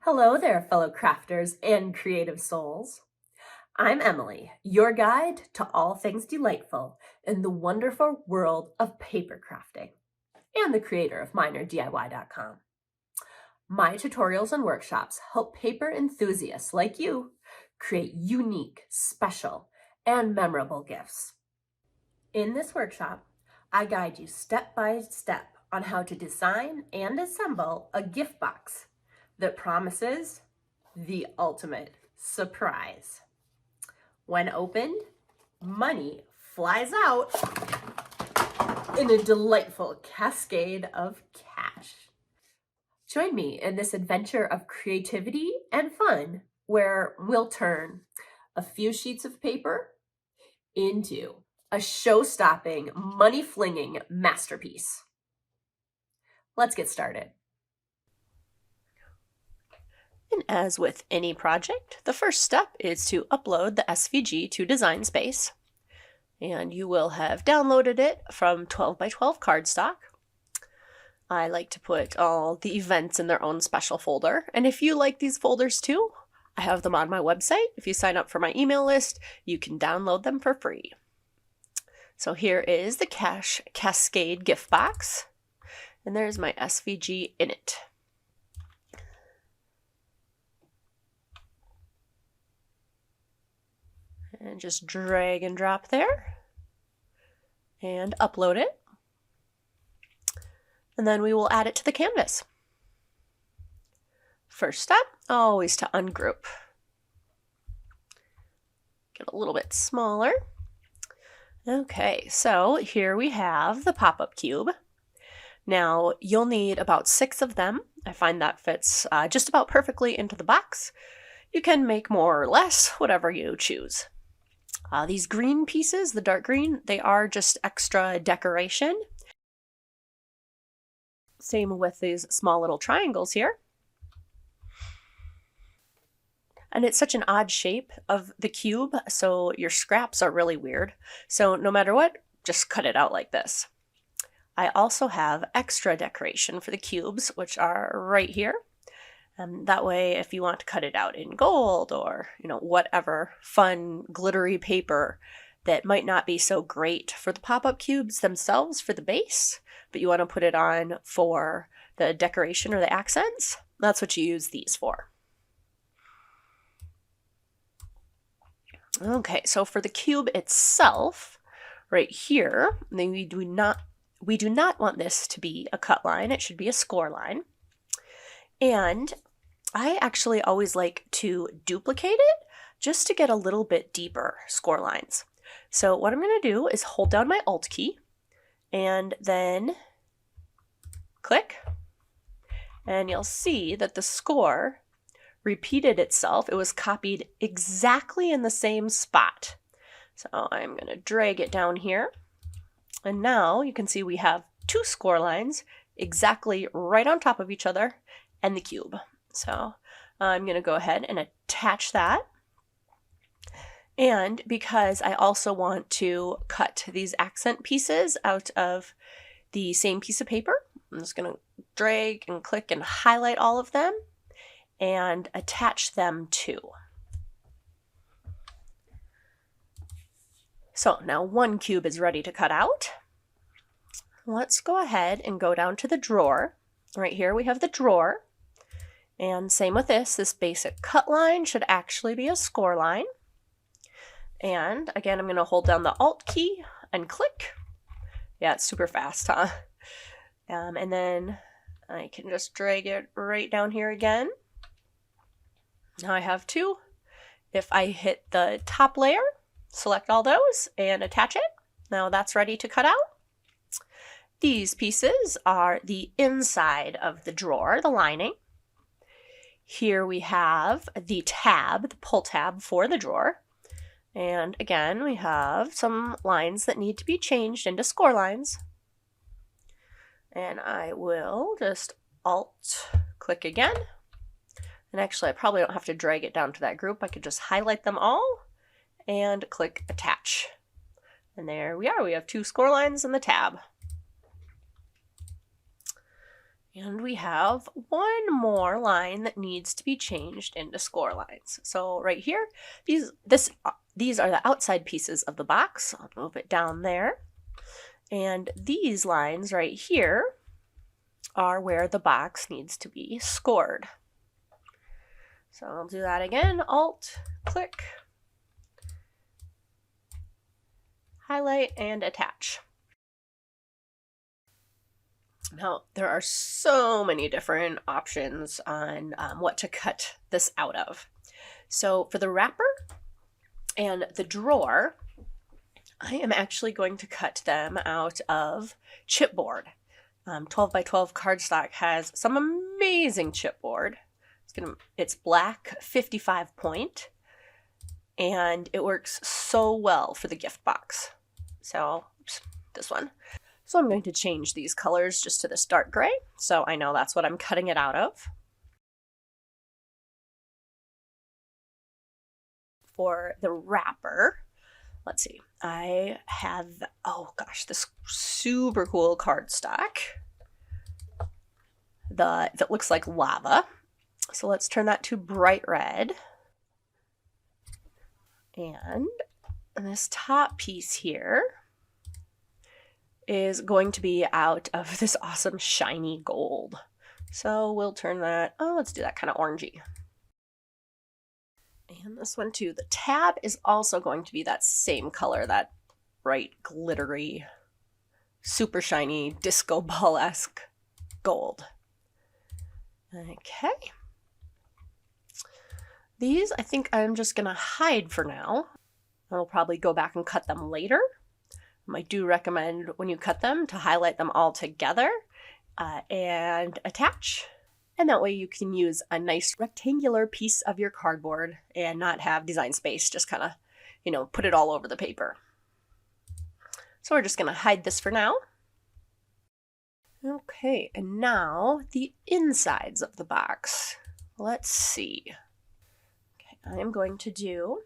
Hello there, fellow crafters and creative souls. I'm Emily, your guide to all things delightful in the wonderful world of paper crafting, and the creator of MinerDIY.com. My tutorials and workshops help paper enthusiasts like you create unique, special, and memorable gifts. In this workshop, I guide you step by step on how to design and assemble a gift box that promises the ultimate surprise. When opened, money flies out in a delightful cascade of cash. Join me in this adventure of creativity and fun where we'll turn a few sheets of paper into a show-stopping, money-flinging masterpiece. Let's get started. And as with any project, the first step is to upload the SVG to Design Space. And you will have downloaded it from 12 by 12 cardstock. I like to put all the events in their own special folder. And if you like these folders too, I have them on my website. If you sign up for my email list, you can download them for free. So here is the Cascade gift box. And there's my SVG in it. And just drag and drop there and upload it. And then we will add it to the canvas. First step, always to ungroup. Get a little bit smaller. Okay, so here we have the pop-up cube. Now you'll need about 6 of them. I find that fits just about perfectly into the box. You can make more or less, whatever you choose. These green pieces, the dark green, they are just extra decoration. Same with these small little triangles here. And it's such an odd shape of the cube, so your scraps are really weird. So no matter what, just cut it out like this. I also have extra decoration for the cubes, which are right here. That way, if you want to cut it out in gold or, whatever fun glittery paper that might not be so great for the pop-up cubes themselves for the base, but you want to put it on for the decoration or the accents, that's what you use these for. Okay, so for the cube itself, right here, we do not want this to be a cut line. It should be a score line. And I actually always like to duplicate it just to get a little bit deeper score lines. So what I'm going to do is hold down my Alt key and then click, and you'll see that the score repeated itself. It was copied exactly in the same spot. So I'm going to drag it down here, and now you can see we have 2 score lines exactly right on top of each other and the cube. So I'm going to go ahead and attach that. And because I also want to cut these accent pieces out of the same piece of paper, I'm just going to drag and click and highlight all of them and attach them too. So now one cube is ready to cut out. Let's go ahead and go down to the drawer. Right here we have the drawer. And same with this basic cut line should actually be a score line. And again, I'm going to hold down the Alt key and click. Yeah, it's super fast, huh? And then I can just drag it right down here again. Now I have 2. If I hit the top layer, select all those and attach it. Now that's ready to cut out. These pieces are the inside of the drawer, the lining. Here we have the tab, the pull tab for the drawer. And again, we have some lines that need to be changed into score lines. And I will just Alt click again. And actually, I probably don't have to drag it down to that group. I could just highlight them all and click attach. And there we are. We have 2 score lines in the tab. And we have one more line that needs to be changed into score lines. So right here, these are the outside pieces of the box. I'll move it down there. And these lines right here are where the box needs to be scored. So I'll do that again. Alt, click, highlight, and attach. Now, there are so many different options on what to cut this out of. So for the wrapper and the drawer, I am actually going to cut them out of chipboard. 12 by 12 cardstock has some amazing chipboard. It's black 55 point, and it works so well for the gift box. So, oops, this one. So I'm going to change these colors just to this dark gray, so I know that's what I'm cutting it out of. For the wrapper, let's see, I have, oh gosh, this super cool cardstock that looks like lava. So let's turn that to bright red. And this top piece here is going to be out of this awesome shiny gold. So we'll turn that, let's do that kind of orangey. And this one too. The tab is also going to be that same color, that bright, glittery, super shiny, disco ball-esque gold. Okay. These I think I'm just gonna hide for now. I'll probably go back and cut them later. I do recommend when you cut them to highlight them all together and attach. And that way you can use a nice rectangular piece of your cardboard and not have design space, just kind of, put it all over the paper. So we're just going to hide this for now. Okay, and now the insides of the box. Let's see. Okay, I am going to do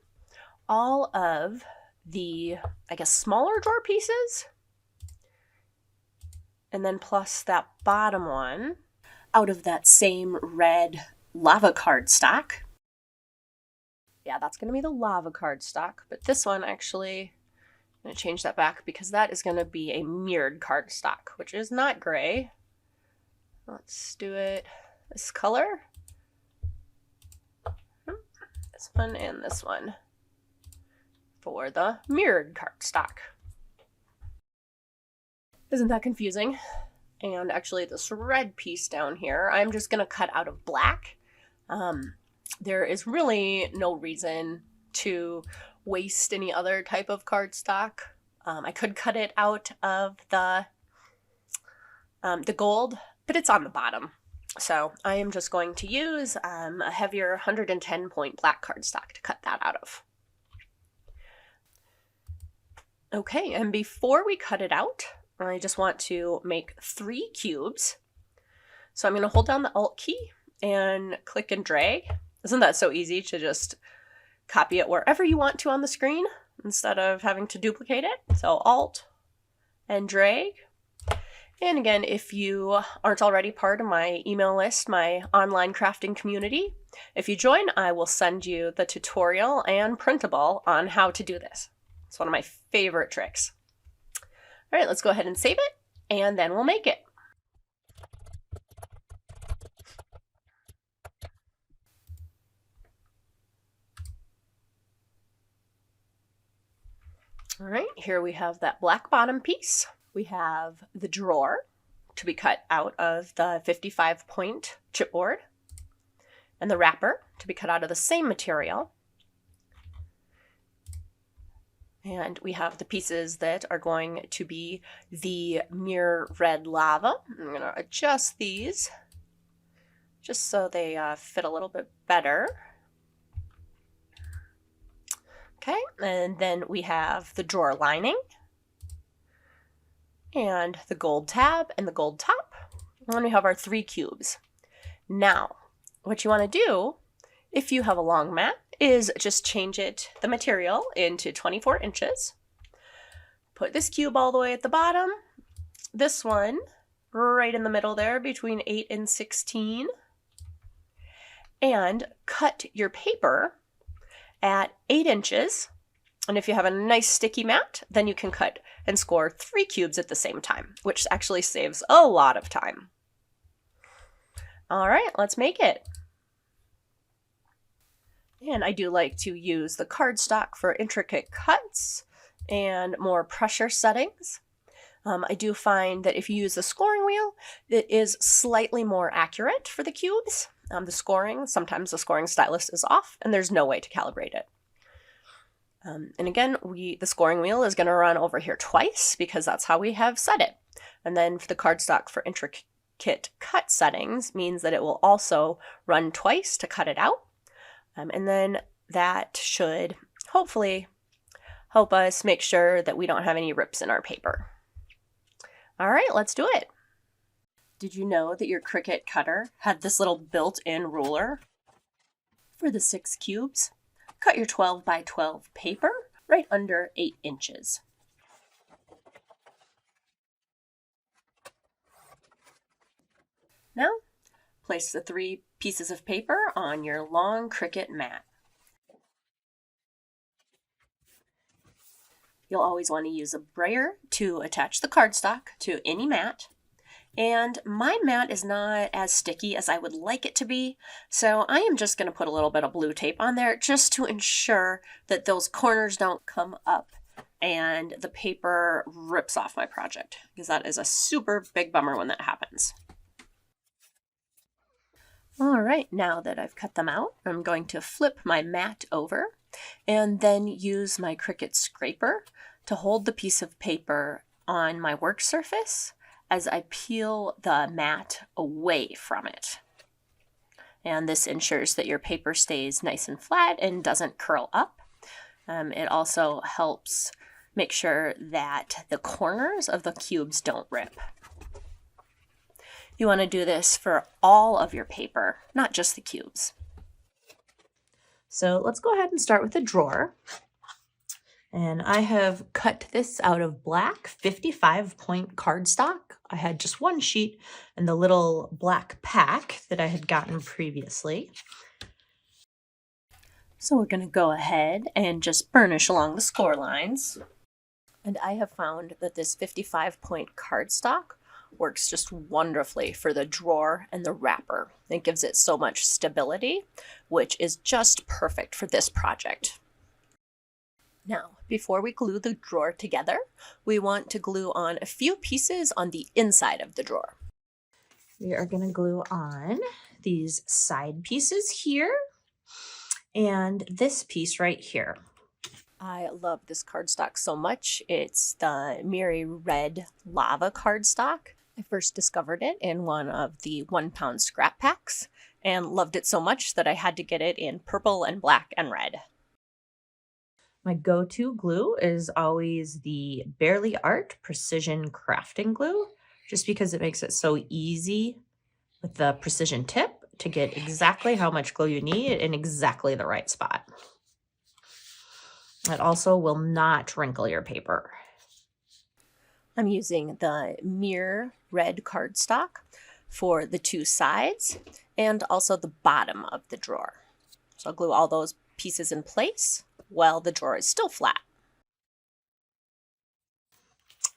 all of the, smaller drawer pieces, and then plus that bottom one out of that same red lava cardstock. Yeah, that's going to be the lava cardstock, but this one actually, I'm going to change that back because that is going to be a mirrored cardstock, which is not gray. Let's do it this color. This one and this one for the mirrored cardstock. Isn't that confusing? And actually this red piece down here, I'm just gonna cut out of black. There is really no reason to waste any other type of cardstock. I could cut it out of the gold, but it's on the bottom. So I am just going to use a heavier 110 point black cardstock to cut that out of. Okay, and before we cut it out, I just want to make 3 cubes. So I'm going to hold down the Alt key and click and drag. Isn't that so easy to just copy it wherever you want to on the screen instead of having to duplicate it? So Alt and drag. And again, if you aren't already part of my email list, my online crafting community, if you join, I will send you the tutorial and printable on how to do this. It's one of my favorite tricks. All right, let's go ahead and save it, and then we'll make it. All right, here we have that black bottom piece. We have the drawer to be cut out of the 55 point chipboard, and the wrapper to be cut out of the same material. And we have the pieces that are going to be the mirror red lava. I'm going to adjust these just so they fit a little bit better. Okay, and then we have the drawer lining and the gold tab and the gold top. And then we have our 3 cubes. Now, what you want to do, if you have a long mat, is just change the material into 24 inches. Put this cube all the way at the bottom. This one right in the middle there between 8 and 16. And cut your paper at 8 inches. And if you have a nice sticky mat, then you can cut and score 3 cubes at the same time, which actually saves a lot of time. All right, let's make it. And I do like to use the cardstock for intricate cuts and more pressure settings. I do find that if you use the scoring wheel, it is slightly more accurate for the cubes. Sometimes the scoring stylus is off and there's no way to calibrate it. And again, the scoring wheel is going to run over here twice because that's how we have set it. And then for the cardstock for intricate cut settings means that it will also run twice to cut it out. And then that should hopefully help us make sure that we don't have any rips in our paper. All right, let's do it. Did you know that your Cricut cutter had this little built-in ruler for the 6 cubes? Cut your 12 by 12 paper right under 8 inches. Now, place the 3 pieces of paper on your long Cricut mat. You'll always want to use a brayer to attach the cardstock to any mat. And my mat is not as sticky as I would like it to be, so I am just going to put a little bit of blue tape on there just to ensure that those corners don't come up and the paper rips off my project, because that is a super big bummer when that happens. All right, now that I've cut them out, I'm going to flip my mat over and then use my Cricut scraper to hold the piece of paper on my work surface as I peel the mat away from it. And this ensures that your paper stays nice and flat and doesn't curl up. It also helps make sure that the corners of the cubes don't rip. You want to do this for all of your paper, not just the cubes. So let's go ahead and start with the drawer. And I have cut this out of black 55-point cardstock. I had just one sheet and the little black pack that I had gotten previously. So we're going to go ahead and just burnish along the score lines. And I have found that this 55-point cardstock works just wonderfully for the drawer and the wrapper. It gives it so much stability, which is just perfect for this project. Now, before we glue the drawer together, we want to glue on a few pieces on the inside of the drawer. We are going to glue on these side pieces here and this piece right here. I love this cardstock so much. It's the Miri Red Lava cardstock. I first discovered it in one of the 1-pound scrap packs and loved it so much that I had to get it in purple and black and red. My go-to glue is always the Barely Art Precision Crafting Glue, just because it makes it so easy with the precision tip to get exactly how much glue you need in exactly the right spot. It also will not wrinkle your paper. I'm using the Miri Red cardstock for the 2 sides and also the bottom of the drawer. So I'll glue all those pieces in place while the drawer is still flat.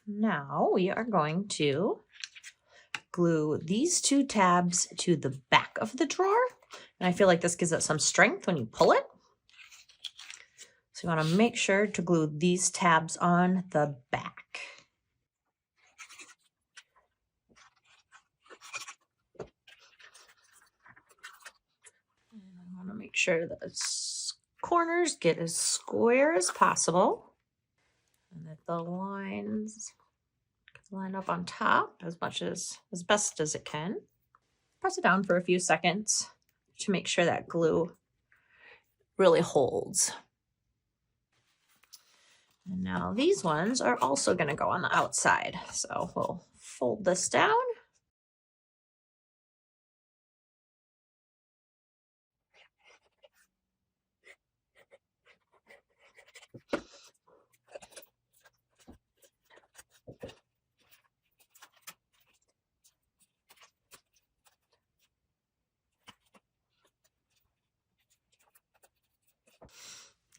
Now we are going to glue these 2 tabs to the back of the drawer. And I feel like this gives it some strength when you pull it. So you want to make sure to glue these tabs on the back. And I want to make sure that the corners get as square as possible and that the lines line up on top as best as it can. Press it down for a few seconds to make sure that glue really holds. And now these ones are also going to go on the outside. So we'll fold this down.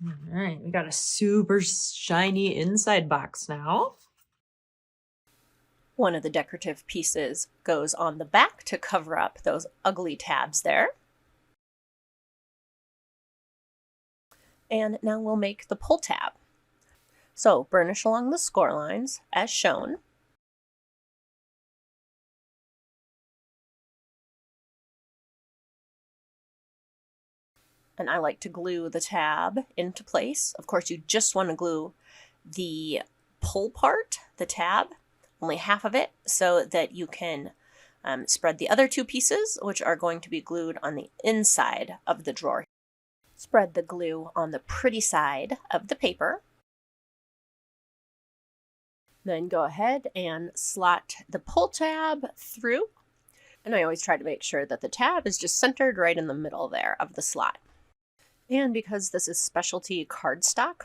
All right, we got a super shiny inside box now. One of the decorative pieces goes on the back to cover up those ugly tabs there. And now we'll make the pull tab. So burnish along the score lines as shown. And I like to glue the tab into place. Of course, you just want to glue the pull part, the tab, only half of it, so that you can spread the other two pieces, which are going to be glued on the inside of the drawer. Spread the glue on the pretty side of the paper. Then go ahead and slot the pull tab through. And I always try to make sure that the tab is just centered right in the middle there of the slot. And because this is specialty cardstock,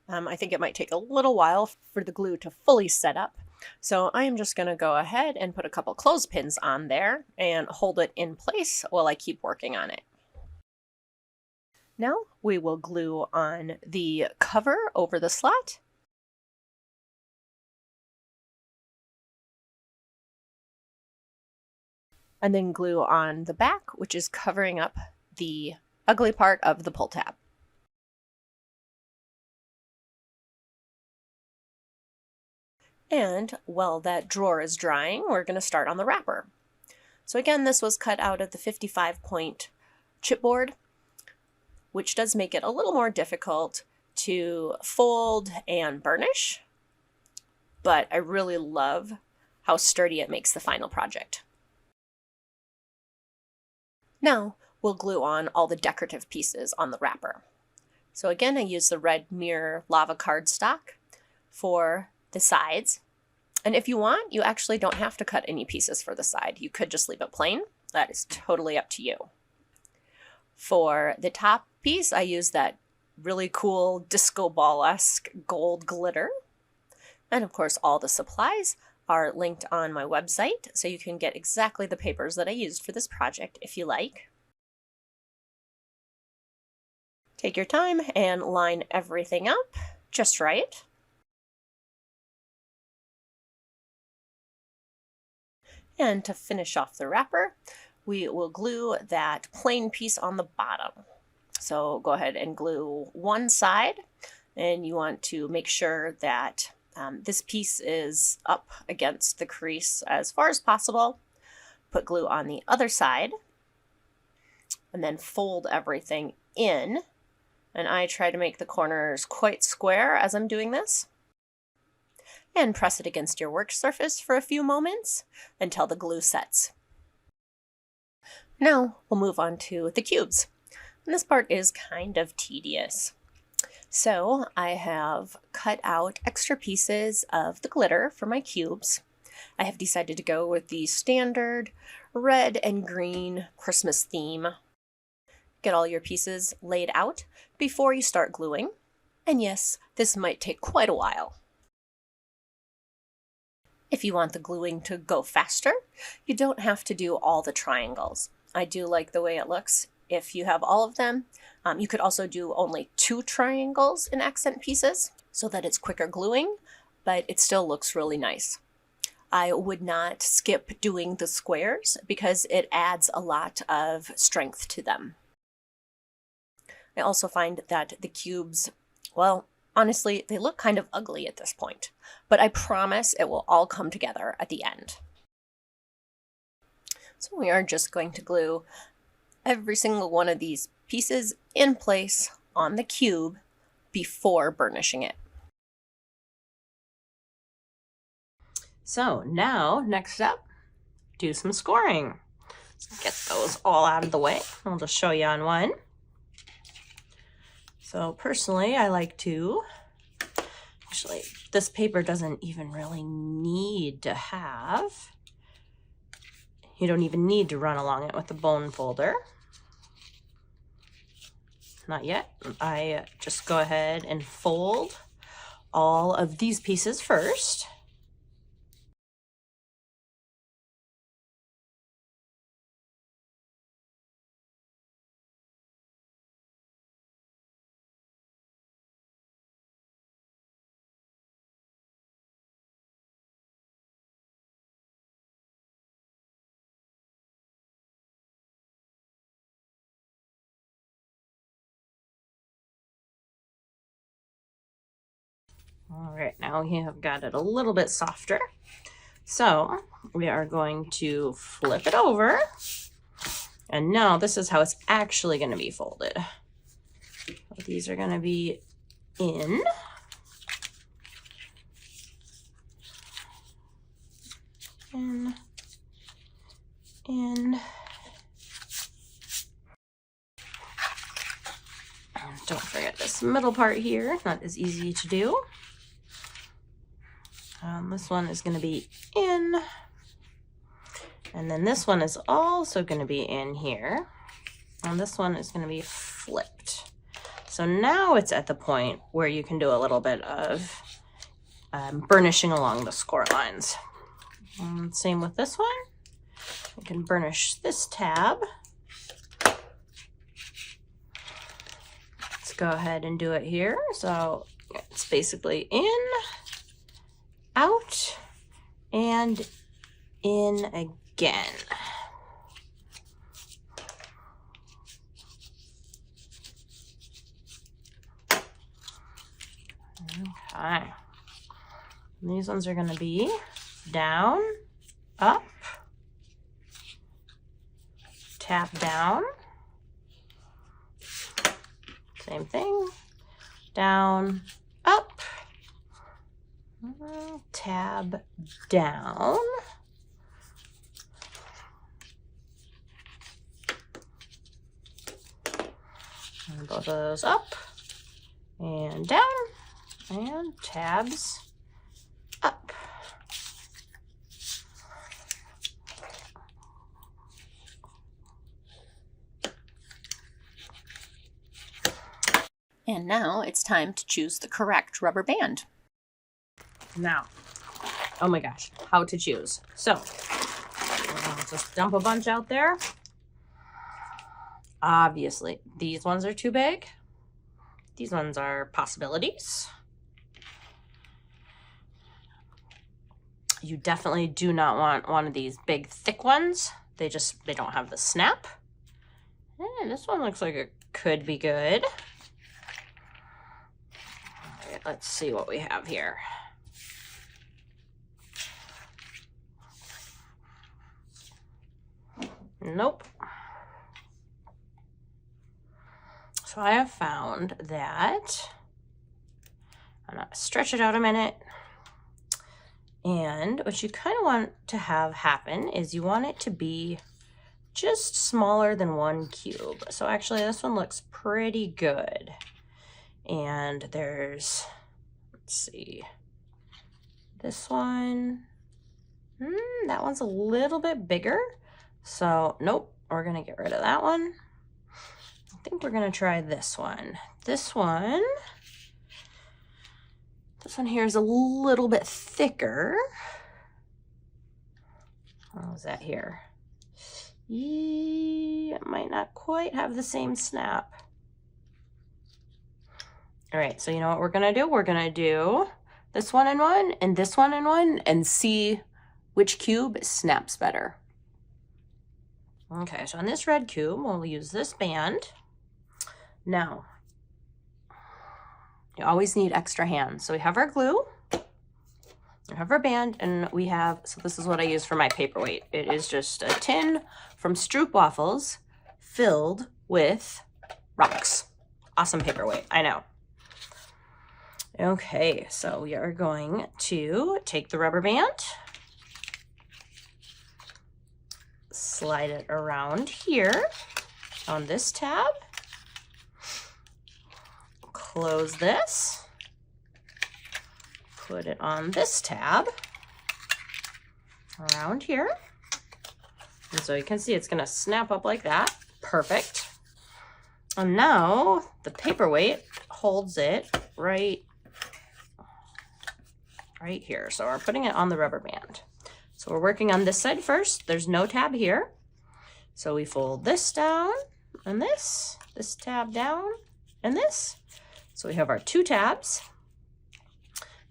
I think it might take a little while for the glue to fully set up. So I am just going to go ahead and put a couple clothespins on there and hold it in place while I keep working on it. Now we will glue on the cover over the slot. And then glue on the back, which is covering up the ugly part of the pull tab. And while that drawer is drying, we're going to start on the wrapper. So again, this was cut out of the 55-point chipboard, which does make it a little more difficult to fold and burnish, but I really love how sturdy it makes the final project. Now we'll glue on all the decorative pieces on the wrapper. So again, I use the red mirror lava cardstock for the sides. And if you want, you actually don't have to cut any pieces for the side. You could just leave it plain. That is totally up to you. For the top piece, I use that really cool disco ball-esque gold glitter. And of course, all the supplies are linked on my website, so you can get exactly the papers that I used for this project if you like. Take your time and line everything up just right. And to finish off the wrapper, we will glue that plain piece on the bottom. So go ahead and glue one side, and you want to make sure that this piece is up against the crease as far as possible. Put glue on the other side, and then fold everything in. And I try to make the corners quite square as I'm doing this. And press it against your work surface for a few moments until the glue sets. Now we'll move on to the cubes. And this part is kind of tedious. So I have cut out extra pieces of the glitter for my cubes. I have decided to go with the standard red and green Christmas theme. Get all your pieces laid out before you start gluing. And yes, this might take quite a while. If you want the gluing to go faster, you don't have to do all the triangles. I do like the way it looks. If you have all of them, you could also do only 2 triangles in accent pieces so that it's quicker gluing, but it still looks really nice. I would not skip doing the squares because it adds a lot of strength to them. I also find that the cubes, well, honestly, they look kind of ugly at this point, but I promise it will all come together at the end. So we are just going to glue every single one of these pieces in place on the cube before burnishing it. So now, next up, do some scoring. Let's get those all out of the way. I'll just show you on one. So personally, I like to, actually, this paper doesn't even really need to have, you don't even need to run along it with the bone folder. Not yet. I just go ahead and fold all of these pieces first. All right, now we have got it a little bit softer. So we are going to flip it over. And now this is how it's actually going to be folded. These are going to be in. In. And don't forget this middle part here, not as easy to do. This one is going to be in. And then this one is also going to be in here. And this one is going to be flipped. So now it's at the point where you can do a little bit of burnishing along the score lines. Same with this one. You can burnish this tab. Let's go ahead and do it here. So it's basically in, out, and in again. Okay. And these ones are going to be down, up, tap down, same thing, down, up, tab down, and both of those up and down, and tabs up. And now it's time to choose the correct rubber band. Now, oh my gosh, how to choose. So, I'll just dump a bunch out there. Obviously, these ones are too big. These ones are possibilities. You definitely do not want one of these big, thick ones. They don't have the snap. And this one looks like it could be good. All right, let's see what we have here. Nope. So I have found that I'm gonna stretch it out a minute. And what you kind of want to have happen is you want it to be just smaller than 1 cube. So actually this one looks pretty good. And there's, let's see, this one, that one's a little bit bigger. So nope, we're gonna get rid of that one. I think we're gonna try this one. This one here is a little bit thicker. What was that here? It might not quite have the same snap. All right, so you know what we're gonna do? We're gonna do this one in one and this one in one and see which cube snaps better. Okay, so on this red cube, we'll use this band. Now, you always need extra hands. So we have our glue, we have our band, and we have, so this is what I use for my paperweight. It is just a tin from Stroop Waffles filled with rocks. Awesome paperweight, I know. Okay, so we are going to take the rubber band, slide it around here on this tab, close this, put it on this tab around here. And so you can see it's going to snap up like that. Perfect. And now the paperweight holds it right here. So we're putting it on the rubber band. So we're working on this side first. There's no tab here. So we fold this down and this tab down and this. So we have our 2 tabs.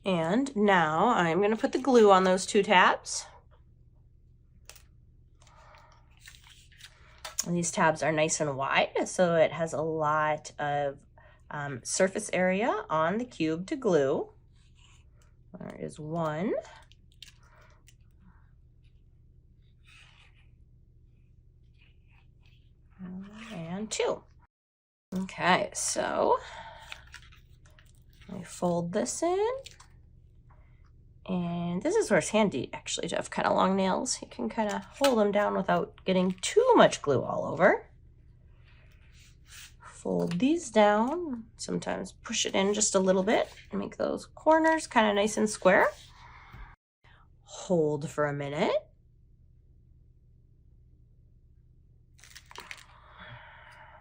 And now I'm going to put the glue on those 2 tabs. And these tabs are nice and wide, so it has a lot of surface area on the cube to glue. There is 1. And 2. Okay, so I fold this in. And this is where it's handy actually to have kind of long nails. You can kind of hold them down without getting too much glue all over. Fold these down, sometimes push it in just a little bit and make those corners kind of nice and square. Hold for a minute.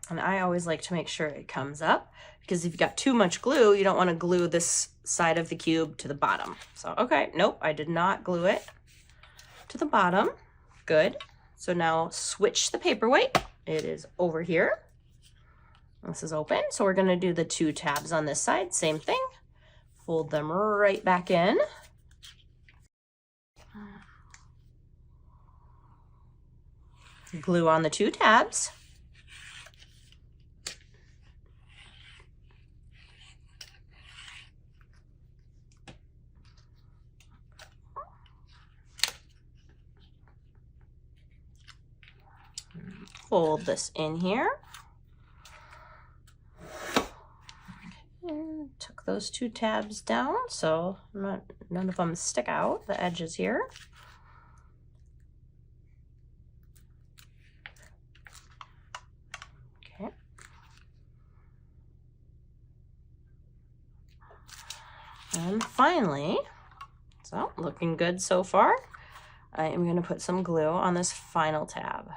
And I always like to make sure it comes up, because if you've got too much glue, you don't want to glue this side of the cube to the bottom. So, okay, nope, I did not glue it to the bottom. Good. So now switch the paperweight. It is over here. This is open. So we're going to do the 2 tabs on this side. Same thing. Fold them right back in. Glue on the 2 tabs. Fold this in here. And tuck those 2 tabs down so none of them stick out, the edges here. Okay. And finally, so looking good so far, I am going to put some glue on this final tab.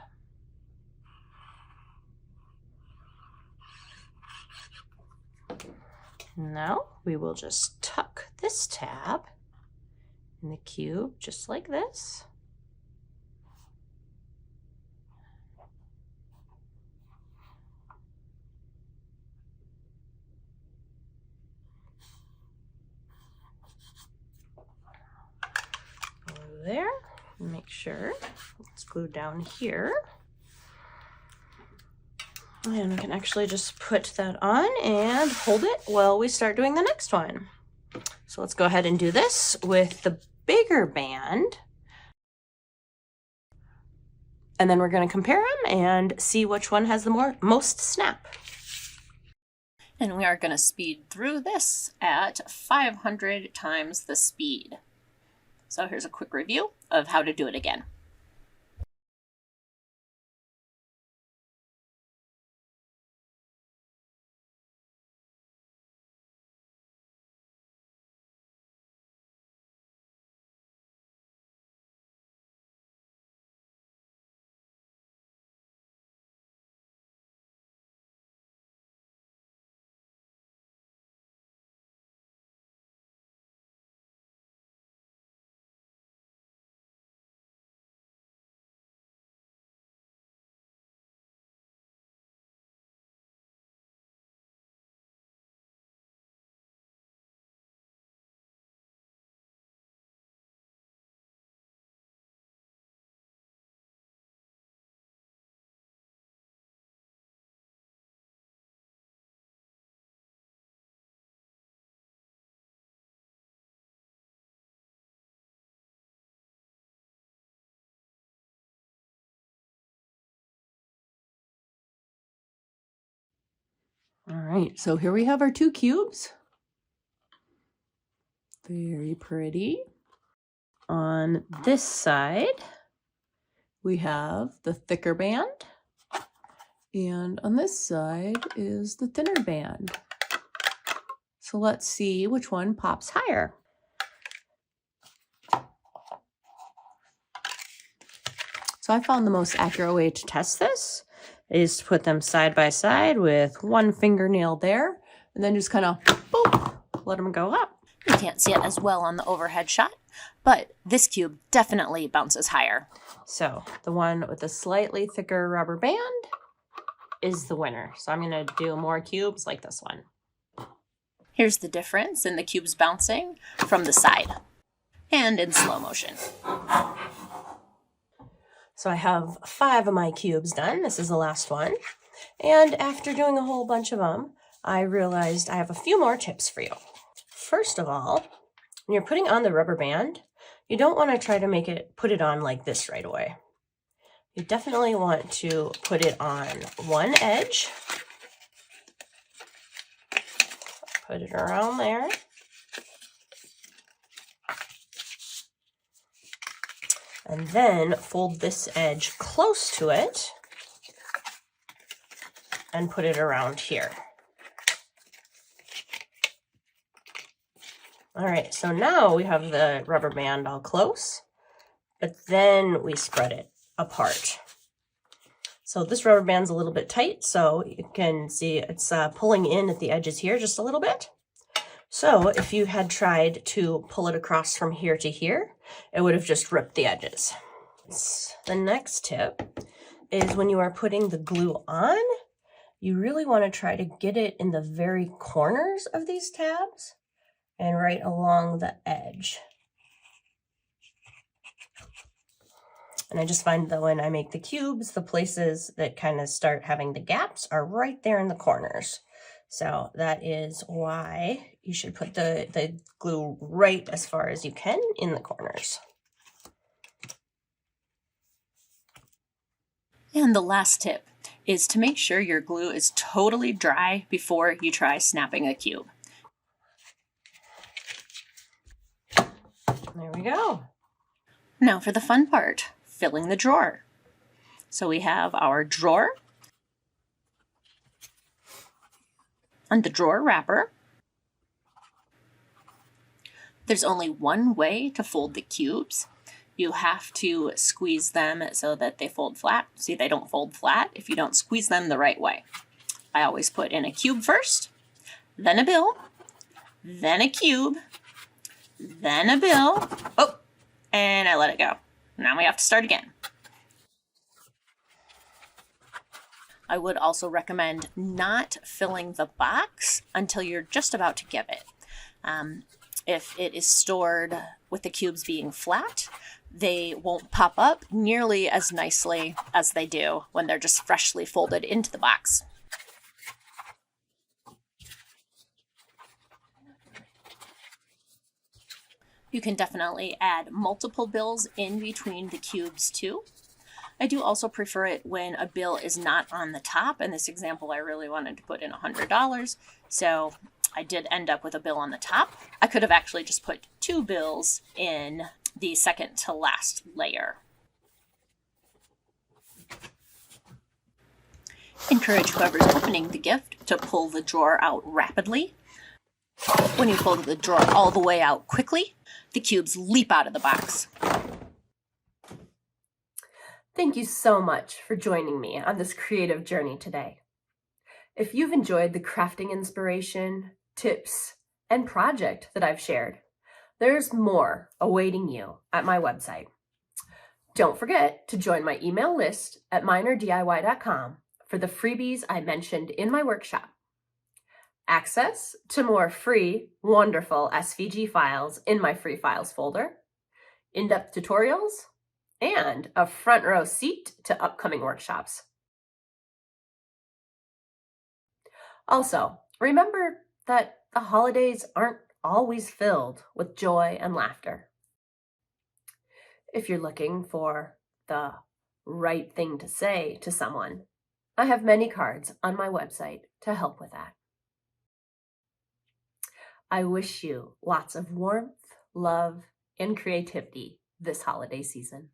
Now we will just tuck this tab in the cube just like this. Glue there. Make sure it's glued down here. And we can actually just put that on and hold it while we start doing the next one. So let's go ahead and do this with the bigger band. And then we're going to compare them and see which one has the most snap. And we are going to speed through this at 500 times the speed. So here's a quick review of how to do it again. All right, so here we have our 2 cubes. Very pretty. On this side, we have the thicker band. And on this side is the thinner band. So let's see which one pops higher. So I found the most accurate way to test this is to put them side by side with 1 fingernail there, and then just kind of boop, let them go up. You can't see it as well on the overhead shot, but this cube definitely bounces higher. So the one with the slightly thicker rubber band is the winner. So I'm going to do more cubes like this one. Here's the difference in the cubes bouncing from the side and in slow motion. So I have 5 of my cubes done. This is the last one. And after doing a whole bunch of them, I realized I have a few more tips for you. First of all, when you're putting on the rubber band, you don't want to try to put it on like this right away. You definitely want to put it on one edge. Put it around there. And then fold this edge close to it and put it around here. All right, so now we have the rubber band all close, but then we spread it apart. So this rubber band's a little bit tight, so you can see it's pulling in at the edges here just a little bit. So if you had tried to pull it across from here to here, it would have just ripped the edges. The next tip is when you are putting the glue on, you really want to try to get it in the very corners of these tabs and right along the edge. And I just find that when I make the cubes, the places that kind of start having the gaps are right there in the corners. So that is why you should put the glue right as far as you can in the corners. And the last tip is to make sure your glue is totally dry before you try snapping a cube. There we go. Now for the fun part, filling the drawer. So we have our drawer and the drawer wrapper. There's only one way to fold the cubes. You have to squeeze them so that they fold flat. See, they don't fold flat if you don't squeeze them the right way. I always put in a cube first, then a bill, then a cube, then a bill. Oh, and I let it go. Now we have to start again. I would also recommend not filling the box until you're just about to give it. If it is stored with the cubes being flat, they won't pop up nearly as nicely as they do when they're just freshly folded into the box. You can definitely add multiple bills in between the cubes too. I do also prefer it when a bill is not on the top. In this example, I really wanted to put in $100, so I did end up with a bill on the top. I could have actually just put 2 bills in the second to last layer. Encourage whoever's opening the gift to pull the drawer out rapidly. When you pull the drawer all the way out quickly, the cubes leap out of the box. Thank you so much for joining me on this creative journey today. If you've enjoyed the crafting inspiration, tips, and project that I've shared, there's more awaiting you at my website. Don't forget to join my email list at minerdiy.com for the freebies I mentioned in my workshop. Access to more free, wonderful SVG files in my free files folder, in-depth tutorials, and a front row seat to upcoming workshops. Also, remember that the holidays aren't always filled with joy and laughter. If you're looking for the right thing to say to someone, I have many cards on my website to help with that. I wish you lots of warmth, love, and creativity this holiday season.